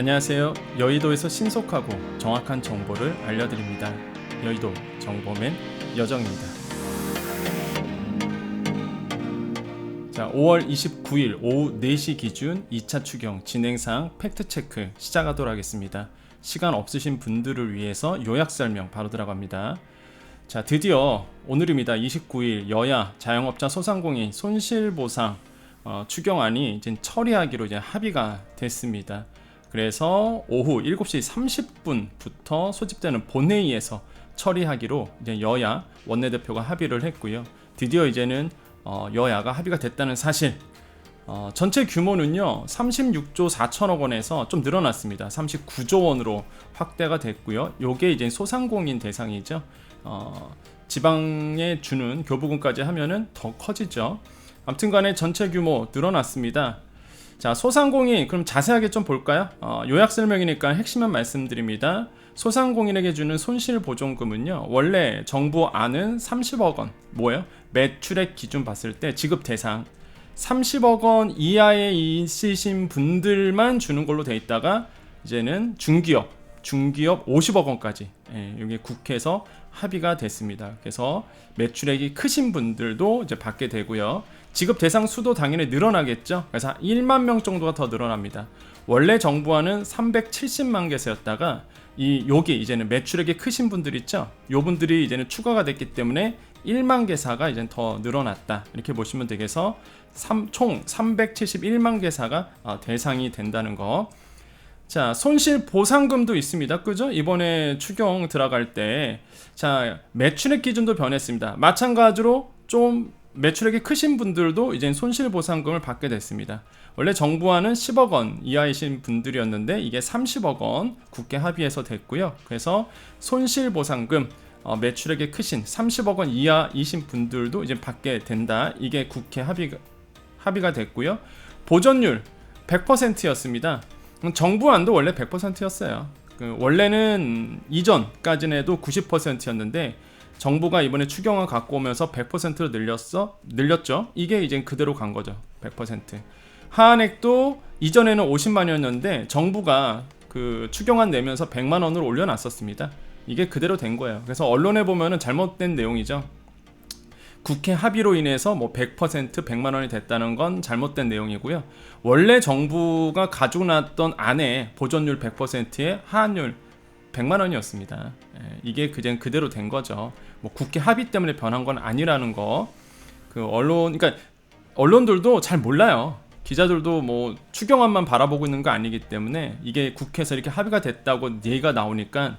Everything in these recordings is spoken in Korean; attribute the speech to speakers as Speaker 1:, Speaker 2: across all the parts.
Speaker 1: 안녕하세요. 여의도에서 신속하고 정확한 정보를 알려드립니다. 여의도 정보맨 여정입니다. 자, 5월 29일 오후 4시 기준 2차 추경 진행사항 팩트체크 시작하도록 하겠습니다. 시간 없으신 분들을 위해서 요약 설명 바로 들어갑니다. 자, 드디어 오늘입니다. 29일 여야 자영업자 소상공인 손실보상 추경안이 이제 처리하기로 이제 합의가 됐습니다. 그래서 오후 7시 30분부터 소집되는 본회의에서 처리하기로 이제 여야 원내대표가 합의를 했고요. 드디어 이제는 여야가 합의가 됐다는 사실. 전체 규모는요 36조 4천억 원에서 좀 늘어났습니다. 39조 원으로 확대가 됐고요. 요게 이제 소상공인 대상이죠. 지방에 주는 교부금까지 하면은 더 커지죠. 아무튼간에 전체 규모 늘어났습니다. 자, 소상공인 그럼 자세하게 좀 볼까요? 요약 설명이니까 핵심만 말씀드립니다. 소상공인에게 주는 손실보존금은요 원래 정부 안은 30억 원 뭐예요? 매출액 기준 봤을 때 지급 대상 30억 원 이하에 있으신 분들만 주는 걸로 돼 있다가 이제는 중기업 50억 원까지 이게 국회에서 합의가 됐습니다. 그래서 매출액이 크신 분들도 이제 받게 되고요. 지급 대상 수도 당연히 늘어나겠죠. 그래서 1만 명 정도가 더 늘어납니다. 원래 정부안은 370만 개세였다가 여기 이제는 매출액이 크신 분들 있죠. 요 분들이 이제는 추가가 됐기 때문에 1만 개사가 이제 더 늘어났다. 이렇게 보시면 되겠어. 총 371만 개사가 대상이 된다는 거. 자, 손실 보상금도 있습니다. 그죠? 이번에 추경 들어갈 때 자, 매출액 기준도 변했습니다. 마찬가지로 좀 매출액이 크신 분들도 이제 손실 보상금을 받게 됐습니다. 원래 정부안은 10억 원 이하이신 분들이었는데 이게 30억 원 국회 합의해서 됐고요. 그래서 손실 보상금 매출액이 크신 30억 원 이하이신 분들도 이제 받게 된다. 이게 국회 합의가 됐고요. 보전율 100%였습니다. 정부안도 원래 100%였어요. 원래는 이전까지는 해도 90%였는데 정부가 이번에 추경안 갖고 오면서 100%로 늘렸죠. 이게 이제 그대로 간 거죠. 100%. 하한액도 이전에는 50만 원이었는데 정부가 그 추경안 내면서 100만 원으로 올려놨었습니다. 이게 그대로 된 거예요. 그래서 언론에 보면은 잘못된 내용이죠. 국회 합의로 인해서 뭐 100%, 100만 원이 됐다는 건 잘못된 내용이고요. 원래 정부가 가지고 놨던 안에 보전율 100%에 하한율 100만 원이었습니다. 이게 그대로 된 거죠. 뭐 국회 합의 때문에 변한 건 아니라는 거. 그러니까 언론들도 잘 몰라요. 기자들도 뭐 추경안만 바라보고 있는 거 아니기 때문에 이게 국회에서 이렇게 합의가 됐다고 얘기가 나오니까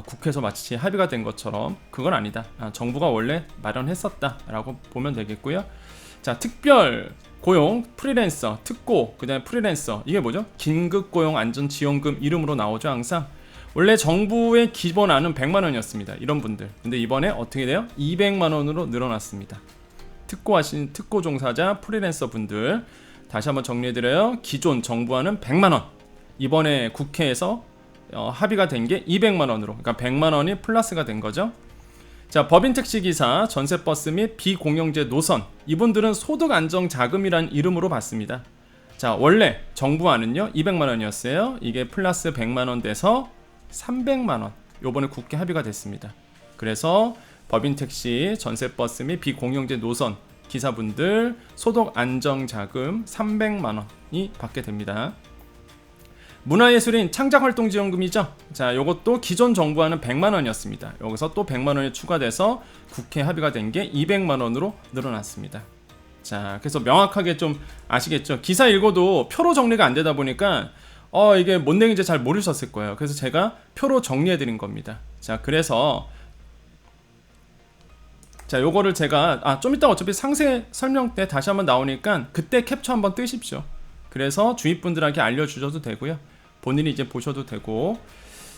Speaker 1: 국회에서 마치 합의가 된 것처럼 그건 아니다. 정부가 원래 마련했었다라고 보면 되겠고요. 자, 특별 고용, 프리랜서, 특고, 그다음에 프리랜서 이게 뭐죠? 긴급 고용 안전 지원금 이름으로 나오죠 항상. 원래 정부의 기본안은 100만 원이었습니다. 이런 분들. 근데 이번에 어떻게 돼요? 200만 원으로 늘어났습니다. 특고 종사자, 프리랜서 분들 다시 한번 정리해드려요. 기존 정부안은 100만 원. 이번에 국회에서 합의가 된 게 200만 원으로. 그러니까 100만 원이 플러스가 된 거죠. 자, 법인 택시기사, 전세버스 및 비공영제 노선. 이분들은 소득 안정 자금이란 이름으로 받습니다. 자, 원래 정부안은요 200만 원이었어요. 이게 플러스 100만 원 돼서 300만 원. 요번에 국회 합의가 됐습니다. 그래서 법인 택시, 전세버스 및 비공영제 노선 기사분들 소득 안정 자금 300만 원이 받게 됩니다. 문화예술인 창작활동지원금이죠. 자, 요것도 기존 정부안은 100만 원이었습니다. 여기서 또 100만 원이 추가돼서 국회 합의가 된 게 200만 원으로 늘어났습니다. 자, 그래서 명확하게 좀 아시겠죠? 기사 읽어도 표로 정리가 안 되다 보니까 이게 뭔 내용인지 잘 모르셨을 거예요. 그래서 제가 표로 정리해 드린 겁니다. 자, 그래서 자, 요거를 제가 좀 이따 어차피 상세 설명 때 다시 한번 나오니까 그때 캡처 한번 뜨십시오. 그래서 주위 분들한테 알려주셔도 되고요. 본인이 이제 보셔도 되고.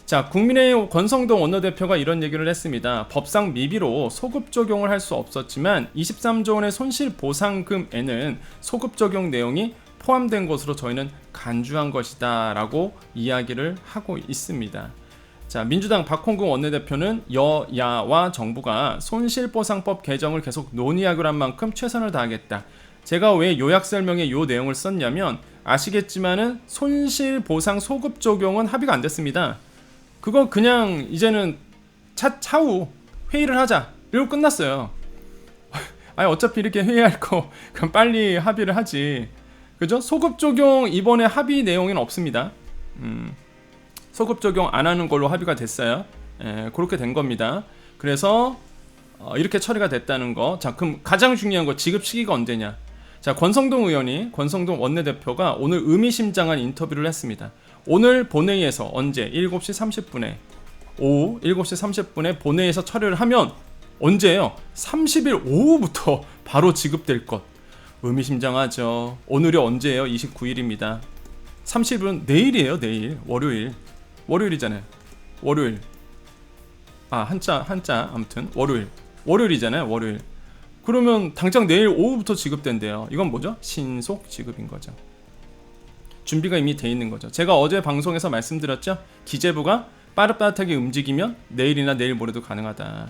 Speaker 1: 자, 국민의힘 권성동 원내대표가 이런 얘기를 했습니다. 법상 미비로 소급 적용을 할 수 없었지만 23조 원의 손실 보상금에는 소급 적용 내용이 포함된 것으로 저희는 간주한 것이다 라고 이야기를 하고 있습니다. 자, 민주당 박홍근 원내대표는 여야와 정부가 손실보상법 개정을 계속 논의하기로 한 만큼 최선을 다하겠다. 제가 왜 요약 설명에 요 내용을 썼냐면 아시겠지만은 손실보상 소급 적용은 합의가 안 됐습니다. 그거 그냥 이제는 차후 회의를 하자 이러고 끝났어요. 아니 어차피 이렇게 회의할 거 그럼 빨리 합의를 하지. 그죠? 소급 적용 이번에 합의 내용은 없습니다. 소급 적용 안 하는 걸로 합의가 됐어요. 그렇게 된 겁니다. 그래서 이렇게 처리가 됐다는 거. 자, 그럼 가장 중요한 거 지급 시기가 언제냐? 자, 권성동 원내대표가 오늘 의미심장한 인터뷰를 했습니다. 오늘 본회의에서 언제? 7시 30분에 오후 7시 30분에 본회의에서 처리를 하면 언제예요? 30일 오후부터 바로 지급될 것. 의미심장하죠. 오늘이 언제예요? 29일입니다. 30일은 내일이에요. 내일. 월요일이잖아요. 월요일. 한자 아무튼 월요일이잖아요. 월요일. 그러면 당장 내일 오후부터 지급된대요. 이건 뭐죠? 신속 지급인 거죠. 준비가 이미 돼 있는 거죠. 제가 어제 방송에서 말씀드렸죠. 기재부가 빠릿빠릿하게 움직이면 내일이나 내일 모레도 가능하다.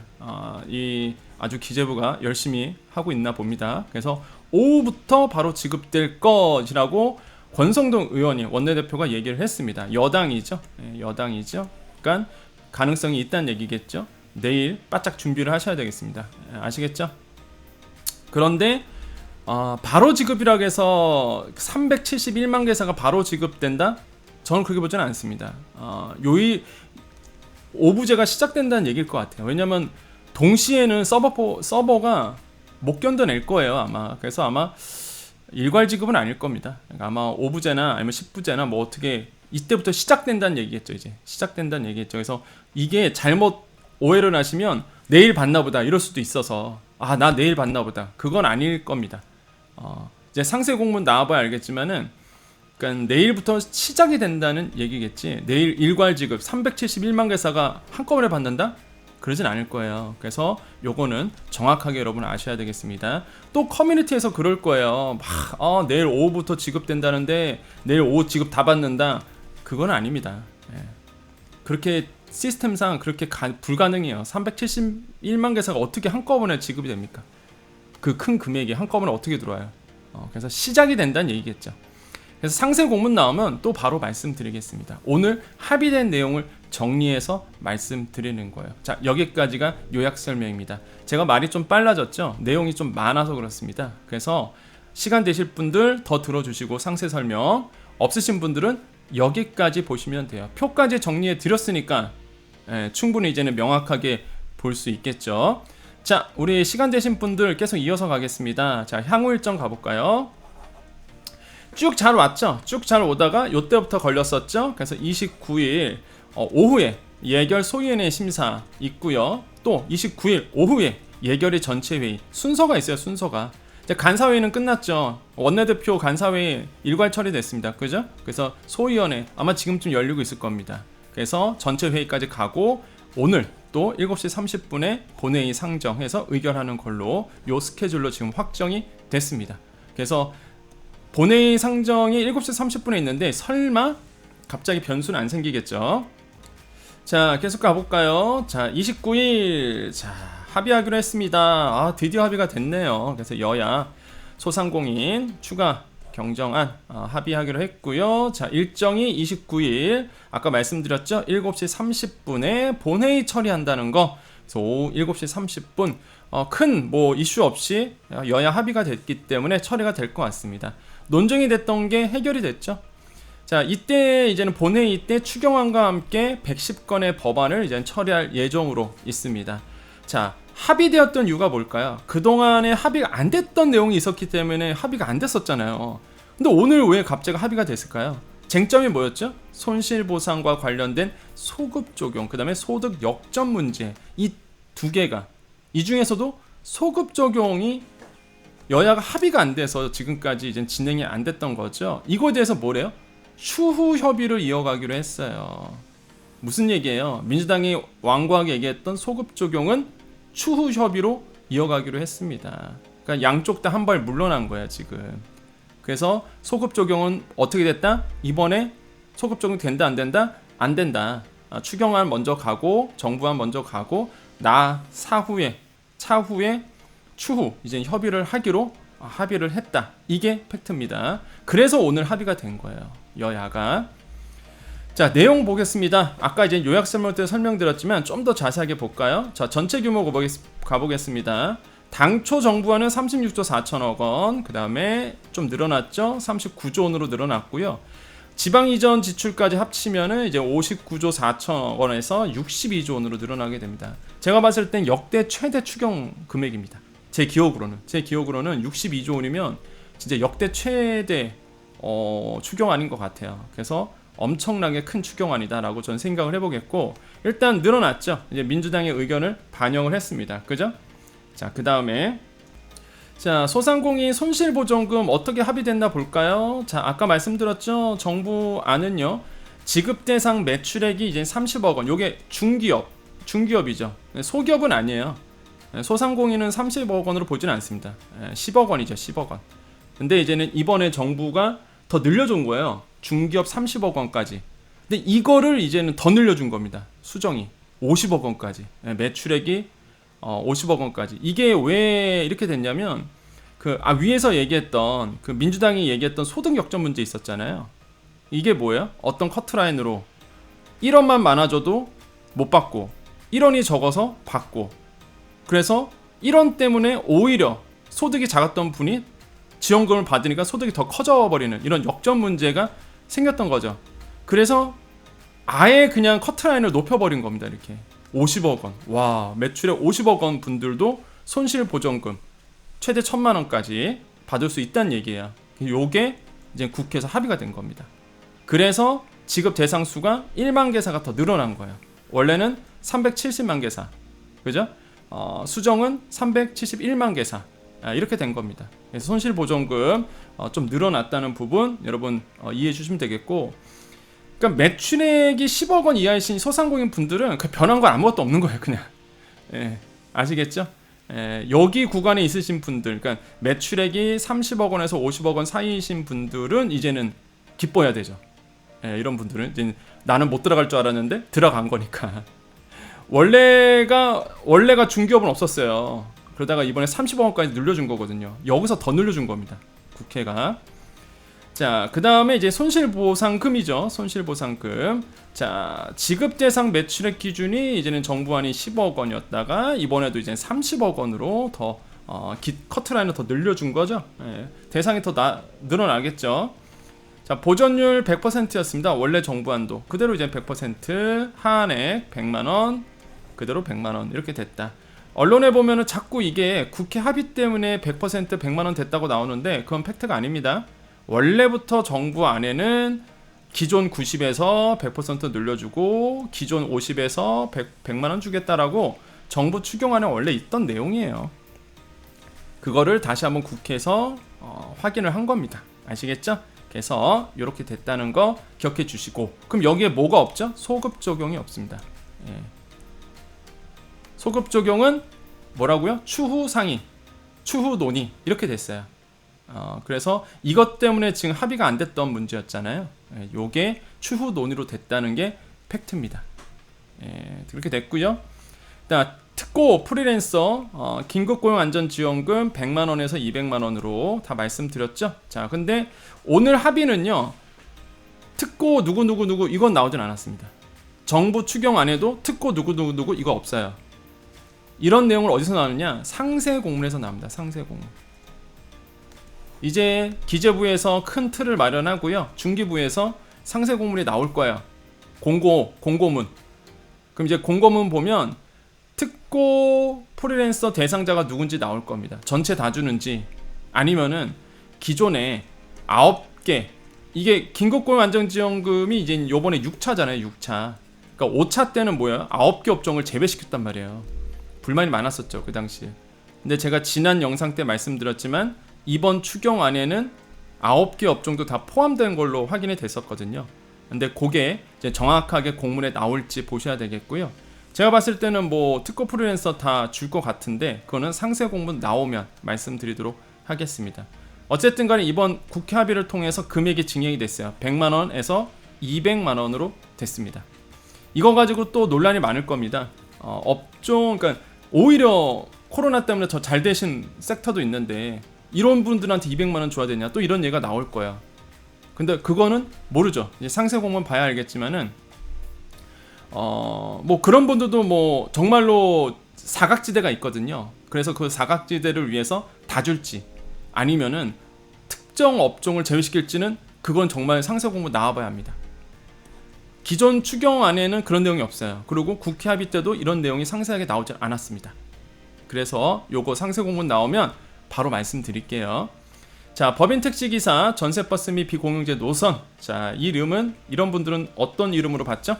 Speaker 1: 아주 기재부가 열심히 하고 있나 봅니다. 그래서 오후부터 바로 지급될 것이라고 권성동 의원이 원내대표가 얘기를 했습니다. 여당이죠. 여당이죠. 그러니까 가능성이 있다는 얘기겠죠. 내일 바짝 준비를 하셔야 되겠습니다. 아시겠죠? 그런데 바로 지급이라고 해서 371만 개사가 바로 지급된다? 저는 그렇게 보지는 않습니다. 요일 오부제가 시작된다는 얘기일 것 같아요. 왜냐면 동시에는 서버가 못 견뎌낼 거예요, 아마. 그래서 아마 일괄 지급은 아닐 겁니다. 그러니까 아마 오부제나 아니면 10부제나 뭐 어떻게 이때부터 시작된다는 얘기겠죠. 이제 시작된다는 얘기겠죠. 그래서 이게 잘못 오해를 하시면 내일 받나 보다 이럴 수도 있어서 나 내일 받나 보다. 그건 아닐 겁니다. 이제 상세 공문 나와봐야 알겠지만은 그러니까 내일부터 시작이 된다는 얘기겠지. 내일 일괄 지급 371만 개사가 한꺼번에 받는다? 그러진 않을 거예요. 그래서 요거는 정확하게 여러분 아셔야 되겠습니다. 또 커뮤니티에서 그럴 거예요. 내일 오후부터 지급된다는데 내일 오후 지급 다 받는다. 그건 아닙니다. 그렇게 시스템상 그렇게 불가능해요. 371만 개사가 어떻게 한꺼번에 지급이 됩니까? 그 큰 금액이 한꺼번에 어떻게 들어와요? 그래서 시작이 된다는 얘기겠죠. 그래서 상세 공문 나오면 또 바로 말씀드리겠습니다. 오늘 합의된 내용을 정리해서 말씀드리는 거예요. 자, 여기까지가 요약 설명입니다. 제가 말이 좀 빨라졌죠? 내용이 좀 많아서 그렇습니다. 그래서 시간 되실 분들 더 들어주시고 상세 설명, 없으신 분들은 여기까지 보시면 돼요. 표까지 정리해 드렸으니까 충분히 이제는 명확하게 볼 수 있겠죠. 자, 우리 시간 되신 분들 계속 이어서 가겠습니다. 자, 향후 일정 가볼까요? 쭉 잘 왔죠? 쭉 잘 오다가 요때부터 걸렸었죠? 그래서 29일 오후에 예결 소위원회 심사 있고요. 또 29일 오후에 예결위 전체 회의 순서가 있어요. 순서가 이제 간사회의는 끝났죠. 원내대표 간사회의 일괄 처리됐습니다. 그죠? 그래서 소위원회 아마 지금쯤 열리고 있을 겁니다. 그래서 전체 회의까지 가고 오늘 또 7시 30분에 본회의 상정해서 의결하는 걸로 요 스케줄로 지금 확정이 됐습니다. 그래서 본회의 상정이 7시 30분에 있는데 설마 갑자기 변수는 안 생기겠죠. 자, 계속 가볼까요? 자, 29일 자 합의하기로 했습니다. 드디어 합의가 됐네요. 그래서 여야 소상공인 추가 경정안 합의하기로 했고요. 자, 일정이 29일 아까 말씀드렸죠. 7시 30분에 본회의 처리한다는 거. 그래서 오후 7시 30분 큰 뭐 이슈 없이 여야 합의가 됐기 때문에 처리가 될 것 같습니다. 논쟁이 됐던 게 해결이 됐죠. 자, 이때 이제는 본회의 때 추경안과 함께 110건의 법안을 이제 처리할 예정으로 있습니다. 자, 합의되었던 이유가 뭘까요? 그동안에 합의가 안 됐던 내용이 있었기 때문에 합의가 안 됐었잖아요. 근데 오늘 왜 갑자기 합의가 됐을까요? 쟁점이 뭐였죠? 손실보상과 관련된 소급 적용, 그 다음에 소득 역전 문제, 이 두 개가 이 중에서도 소급 적용이 여야가 합의가 안 돼서 지금까지 이제 진행이 안 됐던 거죠. 이거에 대해서 뭐래요? 추후 협의를 이어가기로 했어요. 무슨 얘기예요? 민주당이 완고하게 얘기했던 소급 적용은 추후 협의로 이어가기로 했습니다. 그러니까 양쪽 다 한 발 물러난 거야 지금. 그래서 소급 적용은 어떻게 됐다? 이번에 소급 적용 된다 안 된다? 안 된다. 추경안 먼저 가고 정부안 먼저 가고 차후에 추후 이제 협의를 하기로 합의를 했다. 이게 팩트입니다. 그래서 오늘 합의가 된 거예요. 여야가. 자, 내용 보겠습니다. 아까 이제 요약 설명 때 설명드렸지만 좀 더 자세하게 볼까요? 자, 전체 규모 가보겠습니다. 당초 정부안은 36조 4천억 원, 그 다음에 좀 늘어났죠? 39조 원으로 늘어났고요. 지방 이전 지출까지 합치면은 이제 59조 4천억 원에서 62조 원으로 늘어나게 됩니다. 제가 봤을 땐 역대 최대 추경 금액입니다. 제 기억으로는 62조 원이면 진짜 역대 최대 추경안인 것 같아요. 그래서 엄청나게 큰 추경안이다라고 저는 생각을 해보겠고, 일단 늘어났죠. 이제 민주당의 의견을 반영을 했습니다. 그죠? 자, 그 다음에 자, 소상공인 손실보전금 어떻게 합의됐나 볼까요? 자, 아까 말씀드렸죠. 정부안은요, 지급 대상 매출액이 이제 30억 원. 요게 중기업이죠. 소기업은 아니에요. 소상공인은 30억 원으로 보지는 않습니다. 10억 원이죠. 10억 원. 근데 이제는 이번에 정부가 더 늘려준 거예요. 중기업 30억 원까지. 근데 이거를 이제는 더 늘려준 겁니다. 수정이 50억 원까지. 매출액이 50억 원까지. 이게 왜 이렇게 됐냐면 위에서 얘기했던 민주당이 얘기했던 소득 역전 문제 있었잖아요. 이게 뭐예요? 어떤 커트라인으로 1원만 많아져도 못 받고 1원이 적어서 받고, 그래서 1원 때문에 오히려 소득이 작았던 분이 지원금을 받으니까 소득이 더 커져버리는 이런 역전 문제가 생겼던 거죠. 그래서 아예 그냥 커트라인을 높여버린 겁니다. 이렇게 50억 원, 와, 매출액 50억 원 분들도 손실보전금 최대 1,000만 원까지 받을 수 있다는 얘기예요. 요게 이제 국회에서 합의가 된 겁니다. 그래서 지급 대상 수가 1만 개사가 더 늘어난 거예요. 원래는 370만 개사, 그죠? 수정은 371만 개사, 이렇게 된 겁니다. 그래서 손실보전금 좀 늘어났다는 부분 여러분 이해해 주시면 되겠고, 그러니까 매출액이 10억 원 이하이신 소상공인 분들은 변한 건 아무것도 없는 거예요. 그냥 아시겠죠? 여기 구간에 있으신 분들, 그러니까 매출액이 30억 원에서 50억 원 사이이신 분들은 이제는 기뻐해야 되죠. 이런 분들은 이제 나는 못 들어갈 줄 알았는데 들어간 거니까. 원래가 중기업은 없었어요. 그러다가 이번에 30억 원까지 늘려준 거거든요. 여기서 더 늘려준 겁니다. 국회가. 자, 그 다음에 이제 손실보상금이죠. 손실보상금. 자, 지급 대상 매출액 기준이 이제는 정부안이 10억 원이었다가 이번에도 이제 30억 원으로 더 커트라인을 더 늘려준 거죠. 대상이 더 늘어나겠죠. 자, 보전율 100%였습니다. 원래 정부안도 그대로 이제 100%, 하한액 100만 원, 그대로 100만 원 이렇게 됐다. 언론에 보면은 자꾸 이게 국회 합의 때문에 100% 100만 원 됐다고 나오는데 그건 팩트가 아닙니다. 원래부터 정부 안에는 기존 90에서 100% 늘려주고 기존 50에서 100만 원 주겠다라고 정부 추경안에 원래 있던 내용이에요. 그거를 다시 한번 국회에서 확인을 한 겁니다. 아시겠죠? 그래서 이렇게 됐다는 거 기억해 주시고, 그럼 여기에 뭐가 없죠? 소급 적용이 없습니다. 소급 적용은 뭐라고요? 추후 상의, 추후 논의 이렇게 됐어요. 그래서 이것 때문에 지금 합의가 안 됐던 문제였잖아요. 요게 추후 논의로 됐다는 게 팩트입니다. 그렇게 됐고요. 특고 프리랜서 긴급고용안전지원금 100만원에서 200만원으로 다 말씀드렸죠. 자, 근데 오늘 합의는요, 특고 누구 이건 나오진 않았습니다. 정부 추경 안에도 특고 누구 이거 없어요. 이런 내용을 어디서 나오느냐? 상세공문에서 나옵니다. 상세공문. 이제 기재부에서 큰 틀을 마련하고요, 중기부에서 상세공문이 나올 거예요. 공고문. 그럼 이제 공고문 보면 특고 프리랜서 대상자가 누군지 나올 겁니다. 전체 다 주는지 아니면은 기존에 9개, 이게 긴급고용안정지원금이 이제 요번에 6차잖아요. 6차. 그러니까 5차 때는 뭐예요? 9개 업종을 제외시켰단 말이에요. 불만이 많았었죠, 그 당시에. 근데 제가 지난 영상 때 말씀드렸지만 이번 추경안에는 9개 업종도 다 포함된 걸로 확인이 됐었거든요. 근데 그게 이제 정확하게 공문에 나올지 보셔야 되겠고요. 제가 봤을 때는 뭐 특고 프리랜서 다 줄 것 같은데 그거는 상세 공문 나오면 말씀드리도록 하겠습니다. 어쨌든 간에 이번 국회 합의를 통해서 금액이 증액이 됐어요. 100만원에서 200만원으로 됐습니다. 이거 가지고 또 논란이 많을 겁니다. 업종, 그러니까 오히려 코로나 때문에 더 잘 되신 섹터도 있는데 이런 분들한테 200만 원 줘야 되냐, 또 이런 얘기가 나올 거야. 근데 그거는 모르죠. 이제 상세 공문 봐야 알겠지만은 뭐 그런 분들도 뭐 정말로 사각지대가 있거든요. 그래서 그 사각지대를 위해서 다 줄지 아니면은 특정 업종을 제외시킬지는 그건 정말 상세 공문 나와봐야 합니다. 기존 추경안에는 그런 내용이 없어요. 그리고 국회 합의 때도 이런 내용이 상세하게 나오지 않았습니다. 그래서 요거 상세 공문 나오면 바로 말씀드릴게요. 자, 법인 택시기사, 전세버스 및 비공용제 노선. 자, 이 이름은 이런 분들은 어떤 이름으로 받죠?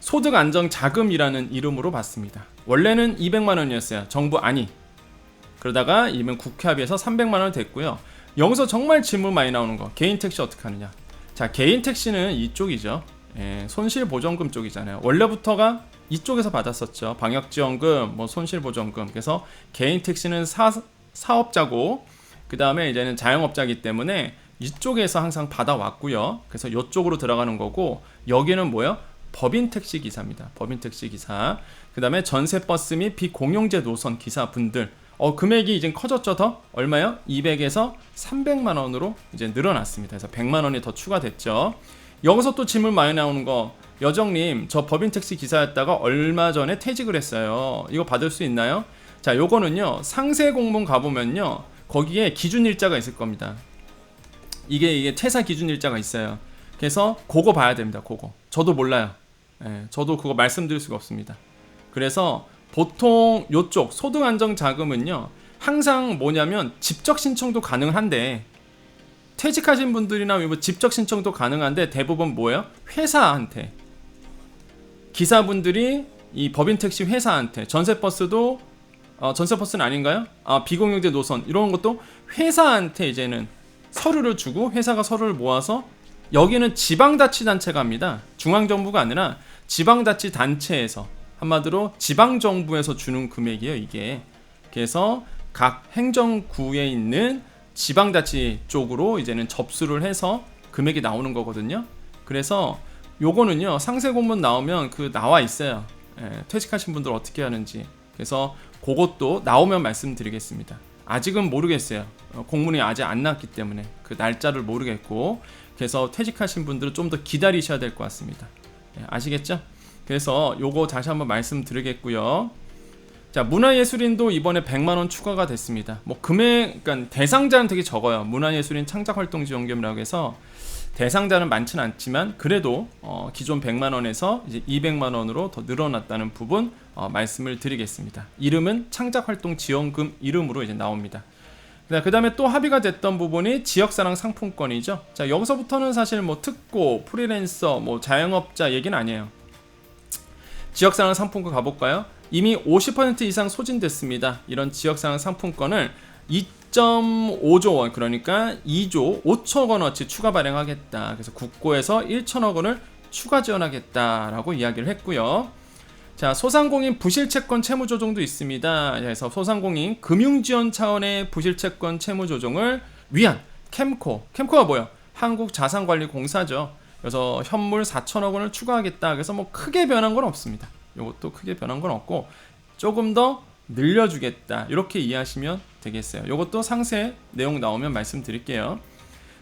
Speaker 1: 소득안정자금이라는 이름으로 받습니다. 원래는 200만 원이었어요. 정부 안이. 그러다가 이면 국회 합의해서 300만 원 됐고요. 여기서 정말 질문 많이 나오는 거, 개인 택시 어떻게 하느냐. 자, 개인 택시는 이쪽이죠. 손실보전금 쪽이잖아요. 원래부터가 이쪽에서 받았었죠. 방역지원금, 뭐 손실보전금. 그래서 개인 택시는 사업자고, 그 다음에 이제는 자영업자이기 때문에 이쪽에서 항상 받아왔고요. 그래서 이쪽으로 들어가는 거고, 여기는 뭐예요? 법인 택시 기사입니다. 법인 택시 기사. 그 다음에 전세버스 및 비공용제 노선 기사분들. 금액이 이제 커졌죠. 더 얼마요? 200에서 300만 원으로 이제 늘어났습니다. 그래서 100만 원이 더 추가됐죠. 여기서 또 질문 많이 나오는 거, 여정님 저 법인 택시 기사였다가 얼마 전에 퇴직을 했어요. 이거 받을 수 있나요? 자, 요거는요 상세 공문 가보면요 거기에 기준 일자가 있을 겁니다. 이게 퇴사 기준 일자가 있어요. 그래서 그거 봐야 됩니다. 그거 저도 몰라요. 저도 그거 말씀드릴 수가 없습니다. 그래서 보통 요쪽 소득안정자금은요 항상 뭐냐면 직접 신청도 가능한데, 퇴직하신 분들이나 뭐 직접 신청도 가능한데 대부분 뭐예요? 회사한테, 기사분들이 이 법인 택시 회사한테, 전세버스도 전세버스는 아닌가요? 비공용제 노선 이런 것도 회사한테 이제는 서류를 주고 회사가 서류를 모아서, 여기는 지방자치단체가 합니다. 중앙정부가 아니라 지방자치단체에서, 한마디로 지방정부에서 주는 금액이에요 이게. 그래서 각 행정구에 있는 지방자치 쪽으로 이제는 접수를 해서 금액이 나오는 거거든요. 그래서 요거는요 상세 공문 나오면 나와 있어요. 퇴직하신 분들 어떻게 하는지. 그래서 그것도 나오면 말씀드리겠습니다. 아직은 모르겠어요. 공문이 아직 안 났기 때문에 그 날짜를 모르겠고, 그래서 퇴직하신 분들은 좀 더 기다리셔야 될 것 같습니다. 아시겠죠? 그래서 요거 다시 한번 말씀드리겠고요. 자, 문화예술인도 이번에 100만 원 추가가 됐습니다. 뭐 금액, 그러니까 대상자는 되게 적어요. 문화예술인 창작활동지원금이라고 해서 대상자는 많지는 않지만 그래도 기존 100만 원에서 이제 200만 원으로 더 늘어났다는 부분 말씀을 드리겠습니다. 이름은 창작활동지원금 이름으로 이제 나옵니다. 그 다음에 또 합의가 됐던 부분이 지역사랑 상품권이죠. 자, 여기서부터는 사실 뭐 특고, 프리랜서, 뭐 자영업자 얘기는 아니에요. 지역사랑 상품권 가볼까요? 이미 50% 이상 소진됐습니다. 이런 지역사랑 상품권을 2.5조 원, 그러니까 2조 5천억 원어치 추가 발행하겠다. 그래서 국고에서 1천억 원을 추가 지원하겠다라고 이야기를 했고요. 자, 소상공인 부실채권 채무조정도 있습니다. 그래서 소상공인 금융지원 차원의 부실채권 채무조정을 위한 캠코가 뭐예요? 한국자산관리공사죠. 그래서 현물 4천억 원을 추가하겠다. 그래서 뭐 크게 변한 건 없습니다. 이것도 크게 변한 건 없고 조금 더 늘려주겠다. 이렇게 이해하시면 되겠어요. 이것도 상세 내용 나오면 말씀드릴게요.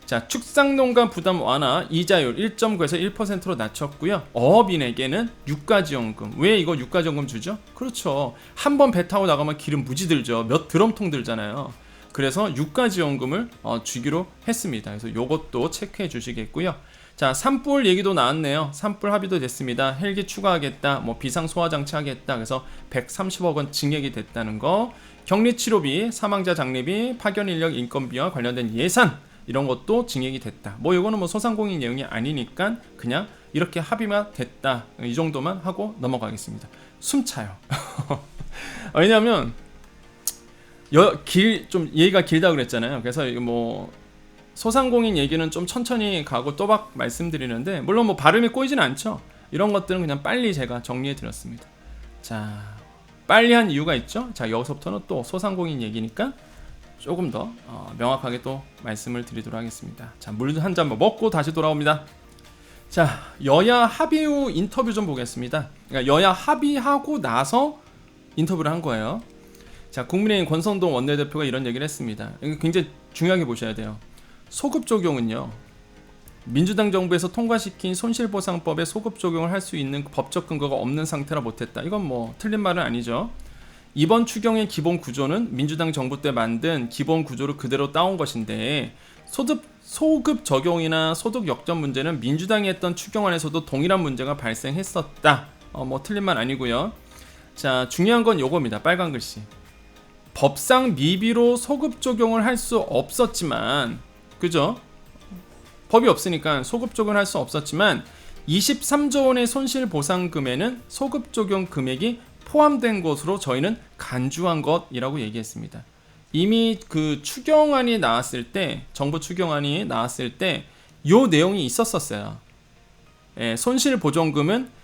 Speaker 1: 자, 축산농가 부담 완화 이자율 1.9에서 1%로 낮췄고요. 어업인에게는 유가지원금. 왜 이거 유가지원금 주죠? 그렇죠. 한 번 배 타고 나가면 기름 무지 들죠. 몇 드럼통 들잖아요. 그래서 유가지원금을 주기로 했습니다. 그래서 이것도 체크해 주시겠고요. 자, 산불 얘기도 나왔네요. 산불 합의도 됐습니다. 헬기 추가하겠다, 뭐 비상소화장치 하겠다. 그래서 130억 원 증액이 됐다는 거. 격리치료비, 사망자 장례비, 파견인력 인건비와 관련된 예산 이런 것도 증액이 됐다. 뭐 이거는 뭐 소상공인 내용이 아니니까 그냥 이렇게 합의가 됐다, 이 정도만 하고 넘어가겠습니다. 숨차요. 왜냐면 좀 얘기가 길다 그랬잖아요. 그래서 뭐 소상공인 얘기는 좀 천천히 가고 또박 말씀드리는데, 물론 뭐 발음이 꼬이진 않죠. 이런 것들은 그냥 빨리 제가 정리해 드렸습니다. 자, 빨리 한 이유가 있죠. 자, 여기서부터는 또 소상공인 얘기니까 조금 더 명확하게 또 말씀을 드리도록 하겠습니다. 자, 물 한 잔 먹고 다시 돌아옵니다. 자, 여야 합의 후 인터뷰 좀 보겠습니다. 그러니까 여야 합의하고 나서 인터뷰를 한 거예요. 자, 국민의힘 권성동 원내대표가 이런 얘기를 했습니다. 이거 굉장히 중요하게 보셔야 돼요. 소급 적용은요, 민주당 정부에서 통과시킨 손실보상법에 소급 적용을 할 수 있는 법적 근거가 없는 상태라 못했다. 이건 뭐 틀린 말은 아니죠. 이번 추경의 기본 구조는 민주당 정부 때 만든 기본 구조를 그대로 따온 것인데, 소급 적용이나 소득 역전 문제는 민주당이 했던 추경안에서도 동일한 문제가 발생했었다. 뭐 틀린 말 아니고요. 자, 중요한 건 요겁니다. 빨간 글씨. 법상 미비로 소급 적용을 할 수 없었지만, 그죠? 법이 없으니까 소급 적용을 할 수 없었지만 23조 원의 손실 보상금에는 소급 적용 금액이 포함된 것으로 저희는 간주한 것이라고 얘기했습니다. 이미 그 추경안이 나왔을 때, 정부 추경안이 나왔을 때 요 내용이 있었어요. 예, 손실 보전금은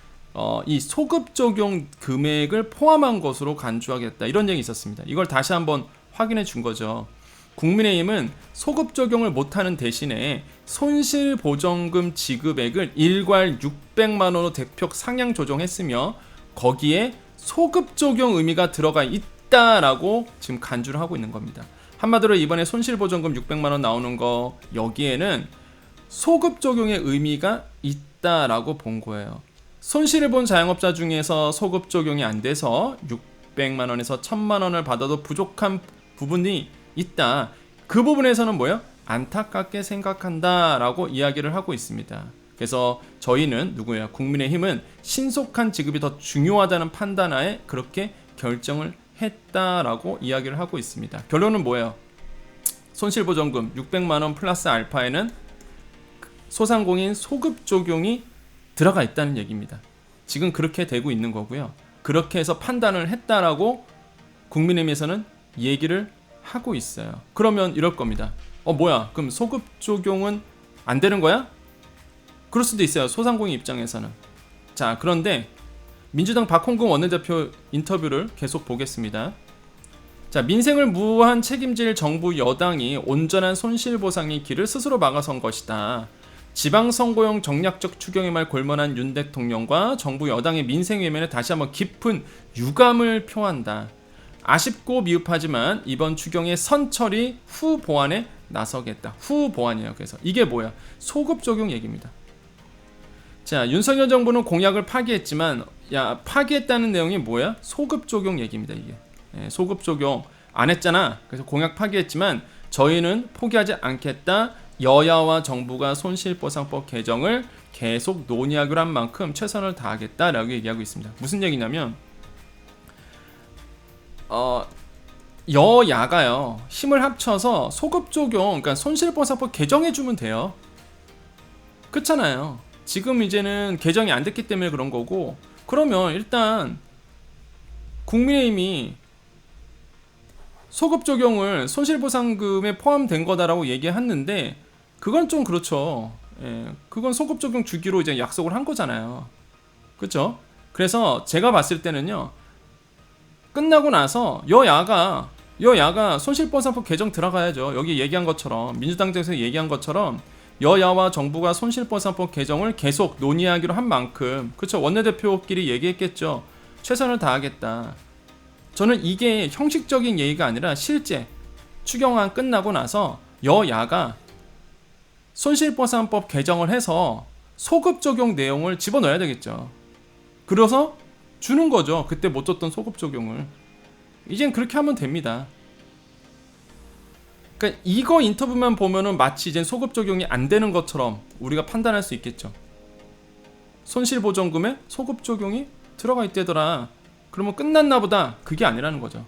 Speaker 1: 이 소급 적용 금액을 포함한 것으로 간주하겠다, 이런 얘기 있었습니다. 이걸 다시 한번 확인해 준 거죠. 국민의힘은 소급 적용을 못하는 대신에 손실 보전금 지급액을 일괄 600만 원으로 대폭 상향 조정했으며 거기에 소급 적용 의미가 들어가 있다라고 지금 간주를 하고 있는 겁니다. 한마디로 이번에 손실 보전금 600만 원 나오는 거, 여기에는 소급 적용의 의미가 있다라고 본 거예요. 손실을 본 자영업자 중에서 소급 적용이 안 돼서 600만 원에서 1000만 원을 받아도 부족한 부분이 있다. 그 부분에서는 뭐예요? 안타깝게 생각한다라고 이야기를 하고 있습니다. 그래서 저희는 누구예요? 국민의힘은 신속한 지급이 더 중요하다는 판단하에 그렇게 결정을 했다라고 이야기를 하고 있습니다. 결론은 뭐예요? 손실보전금 600만 원 플러스 알파에는 소상공인 소급 적용이 들어가 있다는 얘기입니다. 지금 그렇게 되고 있는 거고요. 그렇게 해서 판단을 했다라고 국민의힘에서는 얘기를 하고 있어요. 그러면 이럴 겁니다. 뭐야? 그럼 소급 적용은 안 되는 거야? 그럴 수도 있어요. 소상공인 입장에서는. 자, 그런데 민주당 박홍근 원내대표 인터뷰를 계속 보겠습니다. 자, 민생을 무한 책임질 정부 여당이 온전한 손실보상의 길을 스스로 막아선 것이다. 지방선거용 정략적 추경의 말 골머난 윤 대통령과 정부 여당의 민생 외면에 다시 한번 깊은 유감을 표한다. 아쉽고 미흡하지만 이번 추경의 선처리 후 보완에 나서겠다. 후 보완이에요. 그래서 이게 뭐야? 소급 적용 얘기입니다. 자, 윤석열 정부는 공약을 파기했지만, 파기했다는 내용이 뭐야? 소급 적용 얘기입니다. 이게 소급 적용 안 했잖아. 그래서 공약 파기했지만 저희는 포기하지 않겠다. 여야와 정부가 손실보상법 개정을 계속 논의하기로 한 만큼 최선을 다하겠다라고 얘기하고 있습니다. 무슨 얘기냐면, 여야가요 힘을 합쳐서 소급 적용, 그러니까 손실보상법 개정해주면 돼요. 그렇잖아요. 지금 이제는 개정이 안 됐기 때문에 그런 거고, 그러면 일단 국민의힘이 소급 적용을 손실보상금에 포함된 거다라고 얘기했는데, 그건 좀 그렇죠. 그건 소급 적용 주기로 이제 약속을 한 거잖아요. 그렇죠? 그래서 제가 봤을 때는요, 끝나고 나서 여야가 손실보상법 개정 들어가야죠. 여기 얘기한 것처럼, 민주당에서 얘기한 것처럼 여야와 정부가 손실보상법 개정을 계속 논의하기로 한 만큼, 그렇죠, 원내대표끼리 얘기했겠죠. 최선을 다하겠다. 저는 이게 형식적인 얘기가 아니라 실제 추경안 끝나고 나서 여야가 손실보상법 개정을 해서 소급 적용 내용을 집어넣어야 되겠죠. 그래서 주는 거죠. 그때 못 줬던 소급 적용을. 이젠 그렇게 하면 됩니다. 그러니까 이거 인터뷰만 보면은 마치 이젠 소급 적용이 안 되는 것처럼 우리가 판단할 수 있겠죠. 손실보전금에 소급 적용이 들어가 있대더라. 그러면 끝났나 보다. 그게 아니라는 거죠.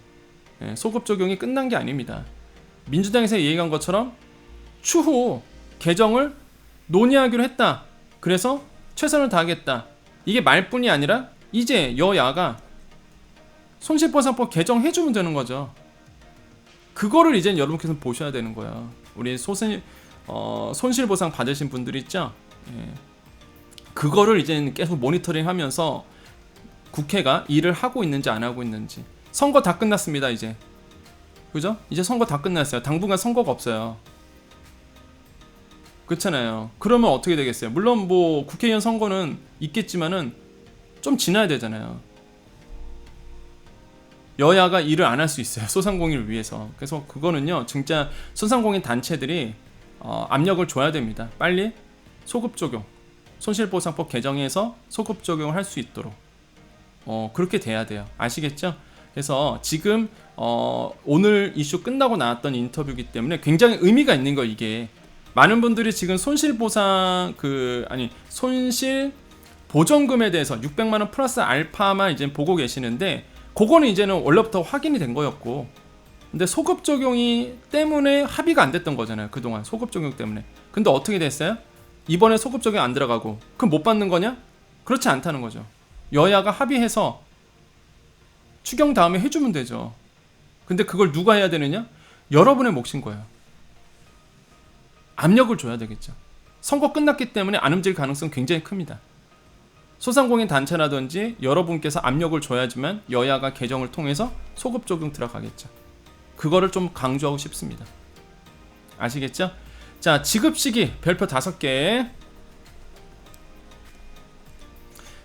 Speaker 1: 소급 적용이 끝난 게 아닙니다. 민주당에서 얘기한 것처럼 추후 개정을 논의하기로 했다. 그래서 최선을 다하겠다. 이게 말뿐이 아니라 이제 여야가 손실보상법 개정해주면 되는 거죠. 그거를 이제 여러분께서 보셔야 되는 거야. 우리 손실보상 받으신 분들 있죠? 그거를 이제 계속 모니터링하면서 국회가 일을 하고 있는지 안 하고 있는지. 선거 다 끝났습니다. 이제. 그죠? 이제 선거 다 끝났어요. 당분간 선거가 없어요. 그렇잖아요. 그러면 어떻게 되겠어요? 물론 뭐 국회의원 선거는 있겠지만은 좀 지나야 되잖아요. 여야가 일을 안 할 수 있어요. 소상공인을 위해서. 그래서 그거는요, 진짜 소상공인 단체들이 압력을 줘야 됩니다. 빨리 소급 적용, 손실보상법 개정해서 소급 적용을 할 수 있도록 그렇게 돼야 돼요. 아시겠죠? 그래서 지금 오늘 이슈 끝나고 나왔던 인터뷰이기 때문에 굉장히 의미가 있는 거. 이게 많은 분들이 지금 손실보상 손실 보전금에 대해서 600만 원 플러스 알파만 이제 보고 계시는데, 그거는 이제는 원래부터 확인이 된 거였고, 근데 소급 적용이 때문에 합의가 안 됐던 거잖아요. 그동안 소급 적용 때문에. 근데 어떻게 됐어요? 이번에 소급 적용 안 들어가고 그럼 못 받는 거냐? 그렇지 않다는 거죠. 여야가 합의해서 추경 다음에 해주면 되죠. 근데 그걸 누가 해야 되느냐? 여러분의 몫인 거예요. 압력을 줘야 되겠죠. 선거 끝났기 때문에 안 움직일 가능성 굉장히 큽니다. 소상공인 단체라든지 여러분께서 압력을 줘야지만 여야가 개정을 통해서 소급 적용 들어가겠죠. 그거를 좀 강조하고 싶습니다. 아시겠죠? 자, 지급 시기 별표 5개.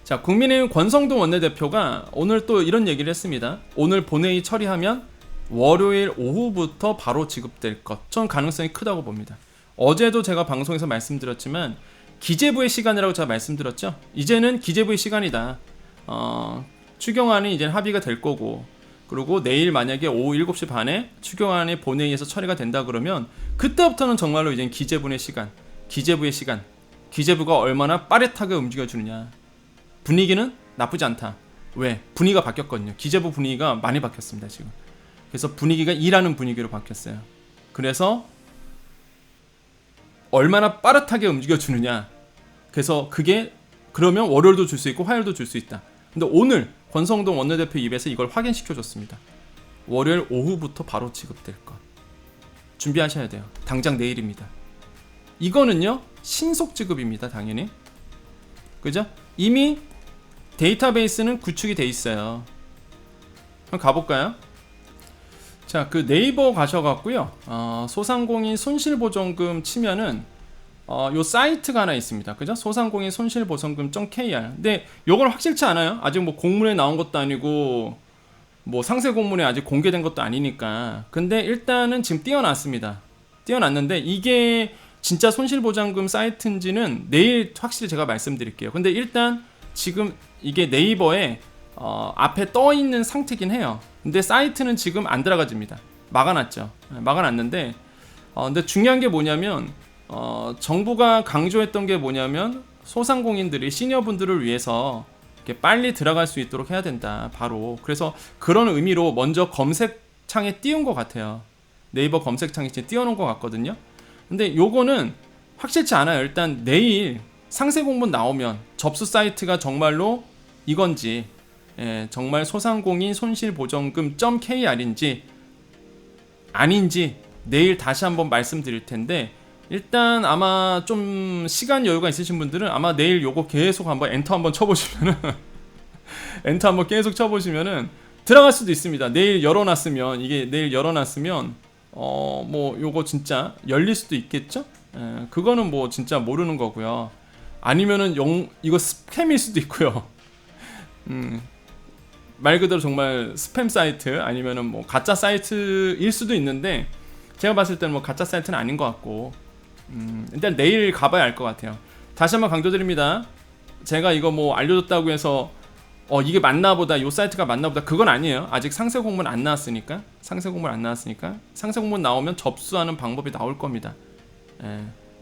Speaker 1: 자, 국민의힘 권성동 원내대표가 오늘 또 이런 얘기를 했습니다. 오늘 본회의 처리하면 월요일 오후부터 바로 지급될 것. 전 가능성이 크다고 봅니다. 어제도 제가 방송에서 말씀드렸지만 기재부의 시간이라고 제가 말씀드렸죠. 이제는 기재부의 시간이다. 추경안이 이제 합의가 될 거고, 그리고 내일 만약에 오후 7시 반에 추경안이 본회의에서 처리가 된다 그러면 그때부터는 정말로 이제 기재부의 시간, 기재부가 얼마나 빠릿하게 움직여주느냐. 분위기는 나쁘지 않다. 왜? 분위기가 바뀌었거든요. 기재부 분위기가 많이 바뀌었습니다, 지금. 그래서 분위기가 일하는 분위기로 바뀌었어요. 그래서 얼마나 빠릿하게 움직여주느냐. 그래서 그게 그러면 월요일도 줄 수 있고 화요일도 줄 수 있다. 근데 오늘 권성동 원내대표 입에서 이걸 확인시켜줬습니다. 월요일 오후부터 바로 지급될 것. 준비하셔야 돼요. 당장 내일입니다. 이거는요, 신속 지급입니다, 당연히. 그죠? 이미 데이터베이스는 구축이 돼 있어요. 한번 가볼까요? 자, 그 네이버 가셔갖고요, 소상공인 손실보전금 치면은 요 사이트가 하나 있습니다. 그죠? 소상공인 손실보전금.kr. 근데 요건 확실치 않아요. 아직 뭐 공문에 나온 것도 아니고 뭐 상세 공문에 아직 공개된 것도 아니니까. 근데 일단은 지금 띄워놨습니다. 띄워놨는데 이게 진짜 손실보장금 사이트인지는 내일 확실히 제가 말씀드릴게요. 근데 일단 지금 이게 네이버에 앞에 떠 있는 상태긴 해요. 근데 사이트는 지금 안 들어가집니다. 막아놨죠. 막아놨는데 근데 중요한 게 뭐냐면 정부가 강조했던 게 뭐냐면 소상공인들이 시니어분들을 위해서 이렇게 빨리 들어갈 수 있도록 해야 된다. 바로. 그래서 그런 의미로 먼저 검색창에 띄운 것 같아요. 네이버 검색창에 띄워놓은 것 같거든요. 근데 요거는 확실치 않아요. 일단 내일 상세 공문 나오면 접수 사이트가 정말로 이건지, 정말 소상공인 손실보전금.kr인지 아닌지 내일 다시 한번 말씀드릴 텐데, 일단 아마 좀 시간 여유가 있으신 분들은 아마 내일 요거 계속 한번 엔터 한번 쳐보시면은 엔터 한번 계속 쳐보시면은 들어갈 수도 있습니다. 내일 열어놨으면 뭐 요거 진짜 열릴 수도 있겠죠? 그거는 뭐 진짜 모르는 거고요. 아니면은 이거 스팸일 수도 있고요. 말 그대로 정말 스팸 사이트 아니면은 뭐 가짜 사이트일 수도 있는데, 제가 봤을 때는 뭐 가짜 사이트는 아닌 것 같고, 일단 내일 가봐야 알 것 같아요. 다시 한번 강조드립니다. 제가 이거 뭐 알려줬다고 해서 이게 맞나보다, 요 사이트가 맞나보다, 그건 아니에요. 아직 상세 공문 안 나왔으니까. 상세 공문 나오면 접수하는 방법이 나올 겁니다.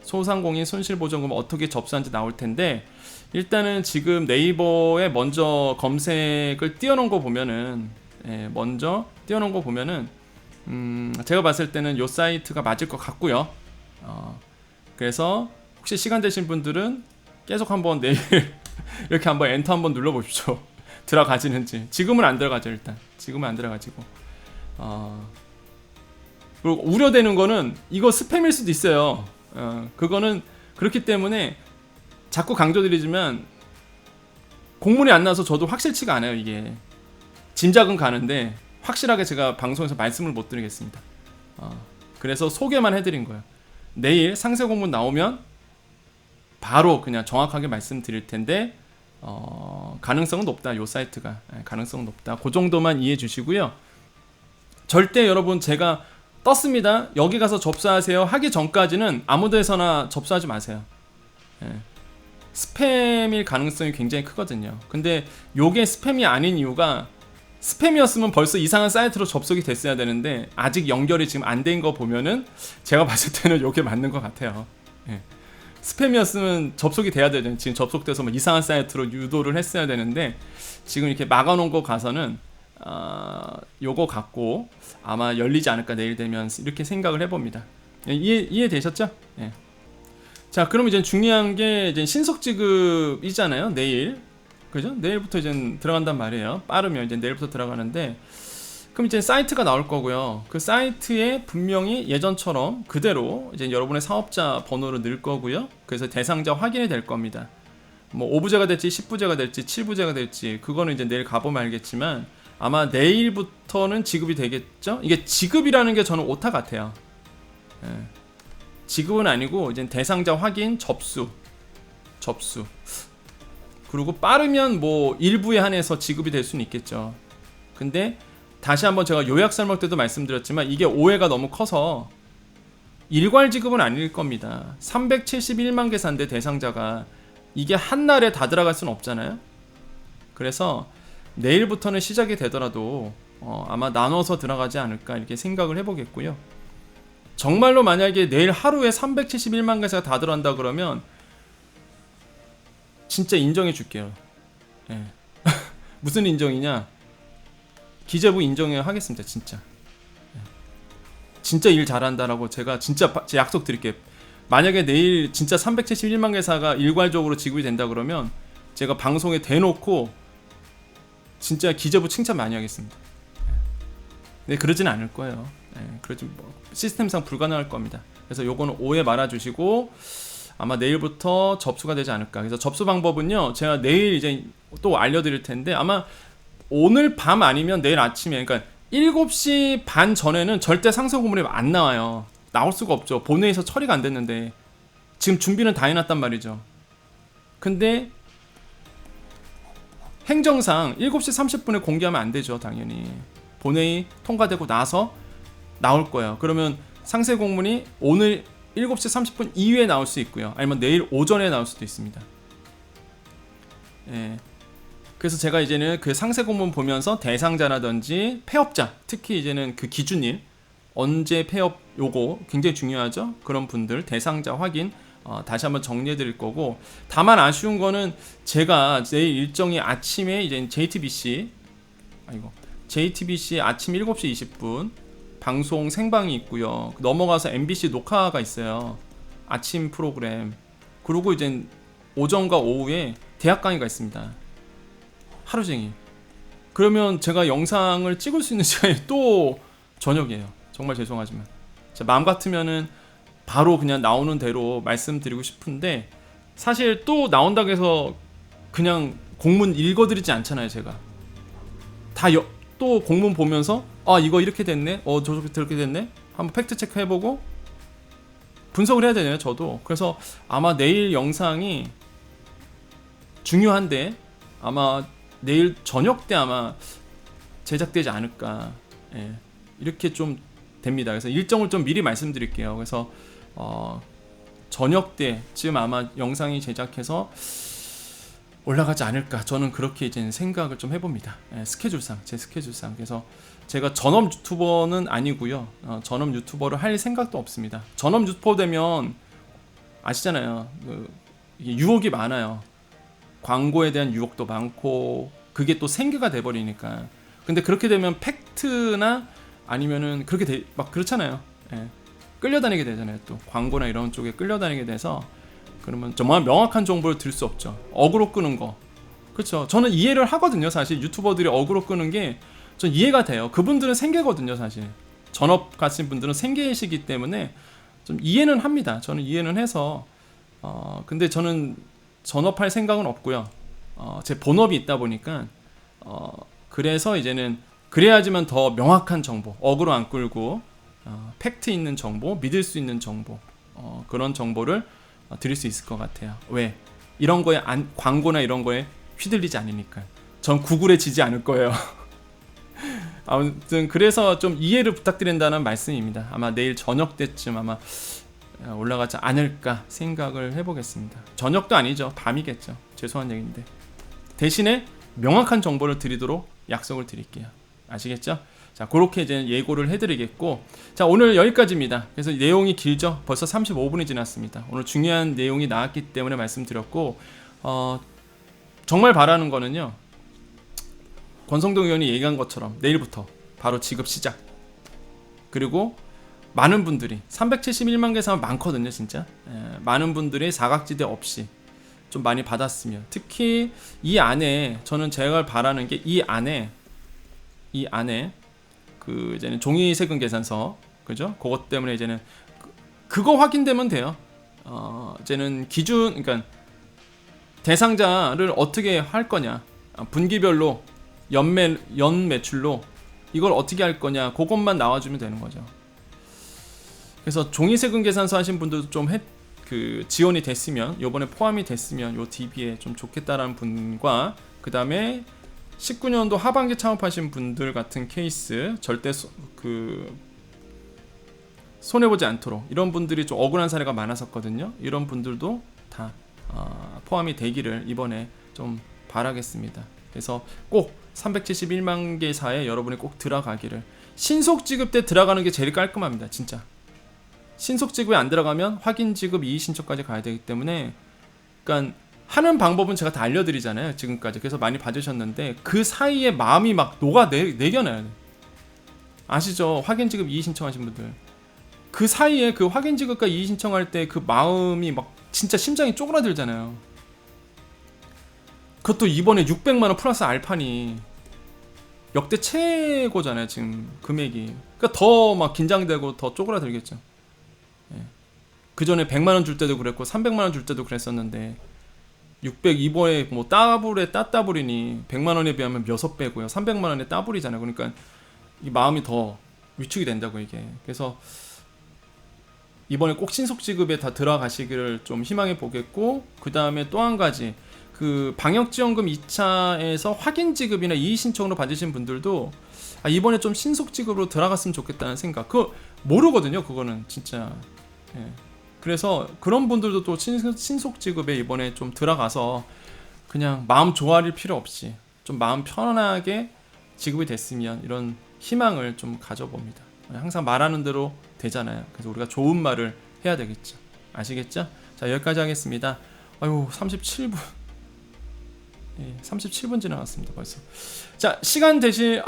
Speaker 1: 소상공인 손실보전금 어떻게 접수하는지 나올 텐데, 일단은 지금 네이버에 먼저 검색을 띄워놓은 거 보면은, 제가 봤을 때는 요 사이트가 맞을 것 같고요. 그래서 혹시 시간 되신 분들은 계속 한번 내일 이렇게 한번 엔터 한번 눌러보십시오. 들어가지는지. 지금은 안 들어가죠. 일단 지금은 안 들어가지고. 그리고 우려되는 거는 이거 스팸일 수도 있어요. 그거는 그렇기 때문에 자꾸 강조드리지만 공문이 안 나와서 저도 확실치가 않아요. 이게 짐작은 가는데 확실하게 제가 방송에서 말씀을 못 드리겠습니다. 그래서 소개만 해드린 거예요. 내일 상세 공문 나오면 바로 그냥 정확하게 말씀드릴 텐데, 가능성은 높다. 요 사이트가 가능성은 높다. 그 정도만 이해해 주시고요. 절대 여러분 제가 떴습니다, 여기 가서 접수하세요 하기 전까지는 아무 데서나 접수하지 마세요. 스팸일 가능성이 굉장히 크거든요. 근데 요게 스팸이 아닌 이유가, 스팸이었으면 벌써 이상한 사이트로 접속이 됐어야 되는데 아직 연결이 지금 안 된 거 보면은 제가 봤을 때는 요게 맞는 것 같아요. 스팸이었으면 접속이 돼야 되잖아요. 지금 접속돼서 뭐 이상한 사이트로 유도를 했어야 되는데 지금 이렇게 막아놓은 거 가서는 요거 갖고 아마 열리지 않을까, 내일 되면, 이렇게 생각을 해봅니다. 이해되셨죠? 예. 자, 그럼 이제 중요한 게 이제 신속 지급이잖아요. 내일, 그죠? 내일부터 이제 들어간단 말이에요. 빠르면 이제 내일부터 들어가는데, 그럼 이제 사이트가 나올 거고요. 그 사이트에 분명히 예전처럼 그대로 이제 여러분의 사업자 번호를 넣을 거고요. 그래서 대상자 확인이 될 겁니다. 뭐 5부제가 될지 10부제가 될지 7부제가 될지 그거는 이제 내일 가보면 알겠지만, 아마 내일부터는 지급이 되겠죠? 이게 지급이라는 게 저는 오타 같아요. 지급은 아니고 이제 대상자 확인, 접수. 그리고 빠르면 뭐 일부에 한해서 지급이 될 수는 있겠죠. 근데 다시 한번 제가 요약 설명 때도 말씀드렸지만 이게 오해가 너무 커서 일괄 지급은 아닐 겁니다. 371만 계산대 대상자가 이게 한날에 다 들어갈 수는 없잖아요. 그래서 내일부터는 시작이 되더라도 아마 나눠서 들어가지 않을까 이렇게 생각을 해보겠고요. 정말로 만약에 내일 하루에 371만 개가 다 들어간다 그러면 진짜 인정해 줄게요. 무슨 인정이냐, 기재부 인정해 하겠습니다. 진짜 일 잘한다라고 제가 진짜 제 약속 드릴게요. 만약에 내일 진짜 371만 개사가 일괄적으로 지급이 된다 그러면 제가 방송에 대놓고 진짜 기재부 칭찬 많이 하겠습니다. 네, 그러진 않을 거예요. 그러지 뭐 시스템상 불가능할 겁니다. 그래서 요거는 오해 말아주시고 아마 내일부터 접수가 되지 않을까. 그래서 접수 방법은요, 제가 내일 이제 또 알려드릴 텐데 아마 오늘 밤 아니면 내일 아침에, 그러니까 7시 반 전에는 절대 상세 공문이 안 나와요. 나올 수가 없죠. 본회의에서 처리가 안 됐는데 지금 준비는 다 해놨단 말이죠. 근데 행정상 7시 30분에 공개하면 안 되죠. 당연히 본회의 통과되고 나서 나올 거예요. 그러면 상세 공문이 오늘 7시 30분 이후에 나올 수 있고요. 아니면 내일 오전에 나올 수도 있습니다. 그래서 제가 이제는 그 상세 공문 보면서 대상자라든지 폐업자, 특히 이제는 그 기준일, 언제 폐업, 요거 굉장히 중요하죠. 그런 분들 대상자 확인 다시 한번 정리해 드릴 거고, 다만 아쉬운 거는 제가 내일 일정이 아침에 이제 JTBC 아침 7시 20분 방송 생방이 있고요. 넘어가서 MBC 녹화가 있어요. 아침 프로그램. 그리고 이제 오전과 오후에 대학 강의가 있습니다. 하루 종일. 그러면 제가 영상을 찍을 수 있는 시간이 또 저녁이에요. 정말 죄송하지만 마음 같으면은 바로 그냥 나오는 대로 말씀드리고 싶은데, 사실 또 나온다고 해서 그냥 공문 읽어드리지 않잖아요. 제가 다 또 공문 보면서 이거 이렇게 됐네, 저렇게 저렇게 됐네, 한번 팩트 체크 해보고 분석을 해야 되네요. 저도. 그래서 아마 내일 영상이 중요한데 아마 내일 저녁 때 아마 제작되지 않을까, 이렇게 좀 됩니다. 그래서 일정을 좀 미리 말씀드릴게요. 그래서 저녁 때쯤 아마 영상이 제작해서 올라가지 않을까, 저는 그렇게 이제 생각을 좀 해봅니다. 제 스케줄상. 그래서 제가 전업 유튜버는 아니고요. 전업 유튜버를 할 생각도 없습니다. 전업 유튜버 되면 아시잖아요. 이게 유혹이 많아요. 광고에 대한 유혹도 많고 그게 또 생계가 돼버리니까. 근데 그렇게 되면 팩트나 아니면은 그렇게 막 그렇잖아요. 끌려다니게 되잖아요. 또 광고나 이런 쪽에 끌려다니게 돼서, 그러면 정말 명확한 정보를 들 수 없죠. 어그로 끄는 거, 그렇죠. 저는 이해를 하거든요. 사실 유튜버들이 어그로 끄는 게 전 이해가 돼요. 그분들은 생계거든요. 사실 전업 가신 분들은 생계이시기 때문에 좀 이해는 합니다. 저는 이해는 해서 근데 저는 전업할 생각은 없고요. 제 본업이 있다 보니까 그래서 이제는 그래야지만 더 명확한 정보, 어그로 안 끌고 팩트 있는 정보, 믿을 수 있는 정보, 그런 정보를 드릴 수 있을 것 같아요. 왜? 이런 거에 광고나 이런 거에 휘둘리지 않으니까. 전 구글에 지지 않을 거예요. 아무튼 그래서 좀 이해를 부탁드린다는 말씀입니다. 아마 내일 저녁 때쯤 아마 올라가지 않을까 생각을 해보겠습니다. 저녁도 아니죠. 밤이겠죠. 죄송한 얘기인데. 대신에 명확한 정보를 드리도록 약속을 드릴게요. 아시겠죠? 자, 그렇게 이제 예고를 해드리겠고, 자, 오늘 여기까지입니다. 그래서 내용이 길죠. 벌써 35분이 지났습니다. 오늘 중요한 내용이 나왔기 때문에 말씀드렸고, 정말 바라는 거는요, 권성동 의원이 얘기한 것처럼 내일부터 바로 지급 시작. 그리고 많은 분들이 371만 개 사면 많거든요, 진짜. 많은 분들이 사각지대 없이 좀 많이 받았으면, 특히 이 안에 저는 제가 바라는 게 이 안에 그 이제는 종이 세금 계산서, 그죠? 그것 때문에 이제는 그거 확인되면 돼요. 이제는 기준, 그러니까 대상자를 어떻게 할 거냐, 분기별로 연 매출로 이걸 어떻게 할 거냐, 그것만 나와주면 되는 거죠. 그래서 종이 세금 계산서 하신 분들도 좀 지원이 됐으면, 요번에 포함이 됐으면 요 DB에 좀 좋겠다라는 분과, 그 다음에 19년도 하반기 창업하신 분들 같은 케이스, 절대 손해보지 않도록, 이런 분들이 좀 억울한 사례가 많았었거든요. 이런 분들도 다 포함이 되기를 이번에 좀 바라겠습니다. 그래서 꼭 371만 개사에 여러분이 꼭 들어가기를. 신속 지급 때 들어가는 게 제일 깔끔합니다, 진짜. 신속 지급에 안 들어가면 확인 지급 이의 신청까지 가야 되기 때문에, 그러니까 하는 방법은 제가 다 알려드리잖아요, 지금까지. 그래서 많이 받으셨는데 그 사이에 마음이 막 내겨나요. 아시죠? 확인 지급 이의 신청하신 분들, 그 사이에 그 확인 지급과 이의 신청할 때 그 마음이 막 진짜 심장이 쪼그라들잖아요. 그것도 이번에 600만 원 플러스 알판이 역대 최고잖아요, 지금 금액이. 그러니까 더 막 긴장되고 더 쪼그라들겠죠. 그 전에 100만 원 줄 때도 그랬고 300만 원 줄 때도 그랬었는데, 600 이번에 뭐 따블에 따따블이니 100만 원에 비하면 몇억 배고요. 300만 원에 따블이잖아요. 그러니까 이 마음이 더 위축이 된다고, 이게. 그래서 이번에 꼭 신속 지급에 다 들어가시기를 좀 희망해 보겠고, 그 다음에 또 한 가지, 그 방역지원금 2차에서 확인 지급이나 이의 신청으로 받으신 분들도 이번에 좀 신속 지급으로 들어갔으면 좋겠다는 생각. 그거 모르거든요, 그거는 진짜. 그래서 그런 분들도 또 신속 지급에 이번에 좀 들어가서 그냥 마음 조아릴 필요 없이 좀 마음 편안하게 지급이 됐으면, 이런 희망을 좀 가져봅니다. 항상 말하는 대로 되잖아요. 그래서 우리가 좋은 말을 해야 되겠죠. 아시겠죠? 자, 여기까지 하겠습니다. 아유, 37분. 37분 지나갔습니다, 벌써. 자, 시간 대신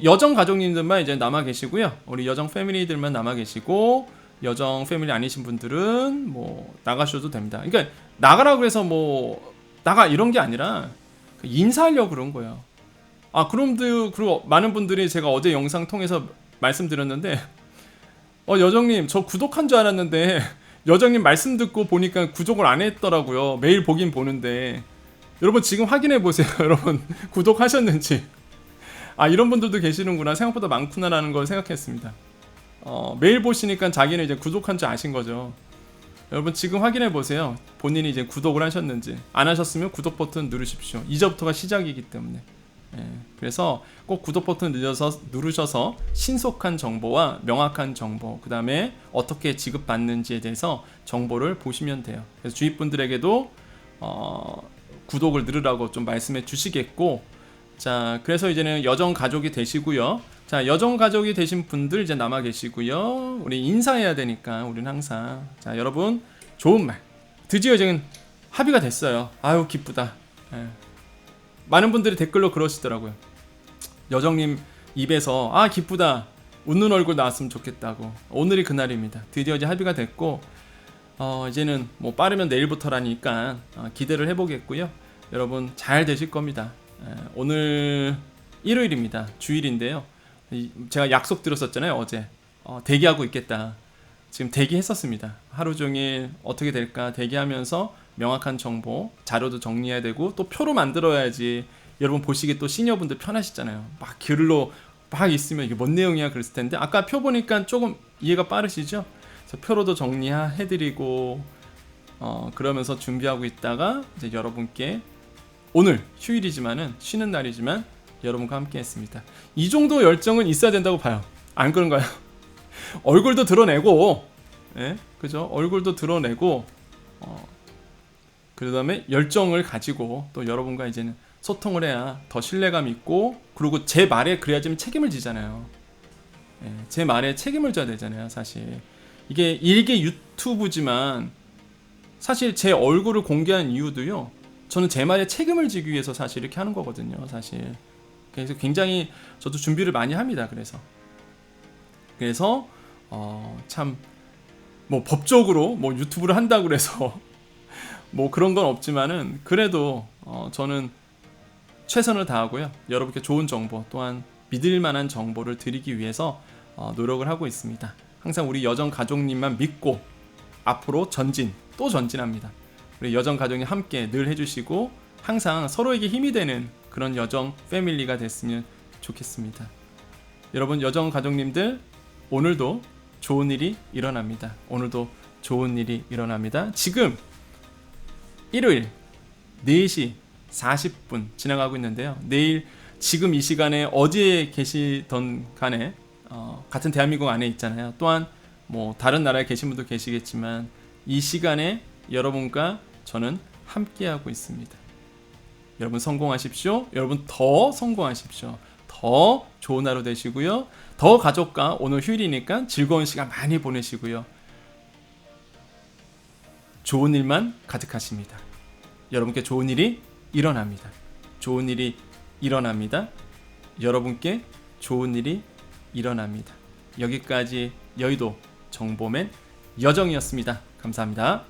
Speaker 1: 여정 가족님들만 이제 남아 계시고요. 우리 여정 패밀리들만 남아 계시고, 여정 패밀리 아니신 분들은 뭐 나가셔도 됩니다. 그러니까 나가라고 해서 뭐 나가 이런 게 아니라 인사하려고 그런 거예요. 그리고 많은 분들이, 제가 어제 영상 통해서 말씀드렸는데, 여정님 저 구독한 줄 알았는데 여정님 말씀 듣고 보니까 구독을 안 했더라고요. 매일 보긴 보는데. 여러분 지금 확인해 보세요. 여러분 구독하셨는지. 이런 분들도 계시는구나, 생각보다 많구나라는 걸 생각했습니다. 매일 보시니까 자기는 이제 구독한 줄 아신 거죠. 여러분 지금 확인해 보세요. 본인이 이제 구독을 하셨는지. 안 하셨으면 구독 버튼 누르십시오. 이제부터가 시작이기 때문에. 그래서 꼭 구독 버튼 누르셔서 신속한 정보와 명확한 정보, 그 다음에 어떻게 지급받는지에 대해서 정보를 보시면 돼요. 그래서 주위 분들에게도 구독을 누르라고 좀 말씀해 주시겠고, 자, 그래서 이제는 여정 가족이 되시고요. 자, 여정 가족이 되신 분들 이제 남아 계시고요. 우리 인사해야 되니까 우리는 항상, 자, 여러분 좋은 말. 드디어 이제 합의가 됐어요. 아유, 기쁘다. 많은 분들이 댓글로 그러시더라고요. 여정님 입에서 기쁘다, 웃는 얼굴 나왔으면 좋겠다고. 오늘이 그날입니다. 드디어 이제 합의가 됐고, 이제는 뭐 빠르면 내일부터라니까 기대를 해보겠고요. 여러분 잘 되실 겁니다. 오늘 일요일입니다. 주일인데요. 제가 약속 드렸었잖아요, 어제. 대기하고 있겠다. 지금 대기했었습니다. 하루 종일 어떻게 될까 대기하면서 명확한 정보, 자료도 정리해야 되고, 또 표로 만들어야지 여러분 보시기에 또 시니어분들 편하시잖아요. 막 글로 막 있으면 이게 뭔 내용이야 그랬을 텐데, 아까 표 보니까 조금 이해가 빠르시죠? 그래서 표로도 정리해드리고, 그러면서 준비하고 있다가 이제 여러분께 오늘 휴일이지만은 쉬는 날이지만 여러분과 함께 했습니다. 이 정도 열정은 있어야 된다고 봐요. 안 그런가요? 얼굴도 드러내고, 예? 그죠? 얼굴도 드러내고, 그 다음에 열정을 가지고 또 여러분과 이제는 소통을 해야 더 신뢰감 있고, 그리고 제 말에 그래야지만 책임을 지잖아요. 예, 제 말에 책임을 져야 되잖아요, 사실. 이게 일개 유튜브지만 사실 제 얼굴을 공개한 이유도요, 저는 제 말에 책임을 지기 위해서 사실 이렇게 하는 거거든요, 사실. 그래서 굉장히 저도 준비를 많이 합니다. 그래서 참 뭐 법적으로 뭐 유튜브를 한다고 그래서 뭐 그런 건 없지만은 그래도 저는 최선을 다하고요. 여러분께 좋은 정보 또한 믿을 만한 정보를 드리기 위해서 노력을 하고 있습니다. 항상 우리 여정 가족님만 믿고 앞으로 전진 또 전진합니다. 우리 여정 가족님 함께 늘 해주시고 항상 서로에게 힘이 되는 그런 여정 패밀리가 됐으면 좋겠습니다. 여러분 여정 가족님들 오늘도 좋은 일이 일어납니다. 오늘도 좋은 일이 일어납니다. 지금 일요일 4시 40분 지나가고 있는데요. 내일 지금 이 시간에 어디에 계시던 간에 같은 대한민국 안에 있잖아요. 또한 뭐 다른 나라에 계신 분도 계시겠지만 이 시간에 여러분과 저는 함께하고 있습니다. 여러분 성공하십시오. 여러분 더 성공하십시오. 더 좋은 하루 되시고요. 더 가족과 오늘 휴일이니까 즐거운 시간 많이 보내시고요. 좋은 일만 가득하십니다. 여러분께 좋은 일이 일어납니다. 좋은 일이 일어납니다. 여러분께 좋은 일이 일어납니다. 여기까지 여의도 정보맨 여정이었습니다. 감사합니다.